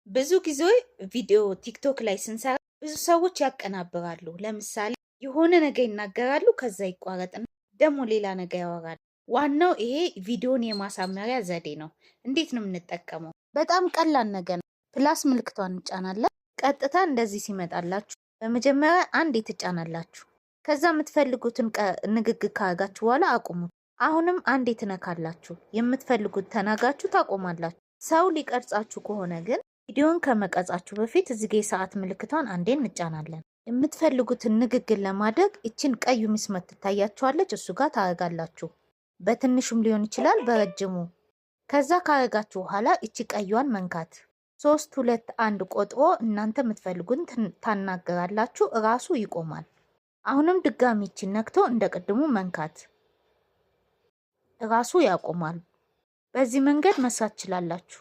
ብዙ ጊዜ ቪዲዮ ቲክቶክ ላይ ስንሰራ ብዙ ሰዎች ያቀናብራሉ። ለምሳሌ የሆነ ነገር ይናገራሉ፣ ከዛ ይቋረጥና ደግሞ ሌላ ነገር ያወራሉ። ዋናው ይሄ ቪዲዮን የማሳመሪያ ዘዴ ነው። እንዴት ነው የምንጠቀመው? በጣም ቀላል ነገር ነው። ፕላስ ምልክቷን እንጫናለን። ቀጥታ እንደዚህ ሲመጣላችሁ በመጀመሪያ አንዴ ትጫናላችሁ። ከዛ የምትፈልጉትን ንግግር ካረጋችሁ በኋላ አቁሙት። አሁንም አንዴ ትነካላችሁ። የምትፈልጉት ተናጋችሁ ታቆማላችሁ። ሰው ሊቀርጻችሁ ከሆነ ግን ቪዲዮን ከመቀጻችሁ በፊት እዚህ ጋ የሰዓት ምልክቷን አንዴ እንጫናለን። የምትፈልጉትን ንግግር ለማድረግ እችን ቀዩ መስመር ትታያችኋለች፣ እሱ ጋር ታረጋላችሁ። በትንሹም ሊሆን ይችላል በረጅሙ። ከዛ ካረጋችሁ በኋላ እቺ ቀዩን መንካት 3 2 1 ቆጥሮ እናንተ የምትፈልጉትን ታናገራላችሁ፣ እራሱ ይቆማል። አሁንም ድጋሚ እቺን ነክቶ እንደ ቅድሙ መንካት እራሱ ያቆማል። በዚህ መንገድ መስራት ትችላላችሁ።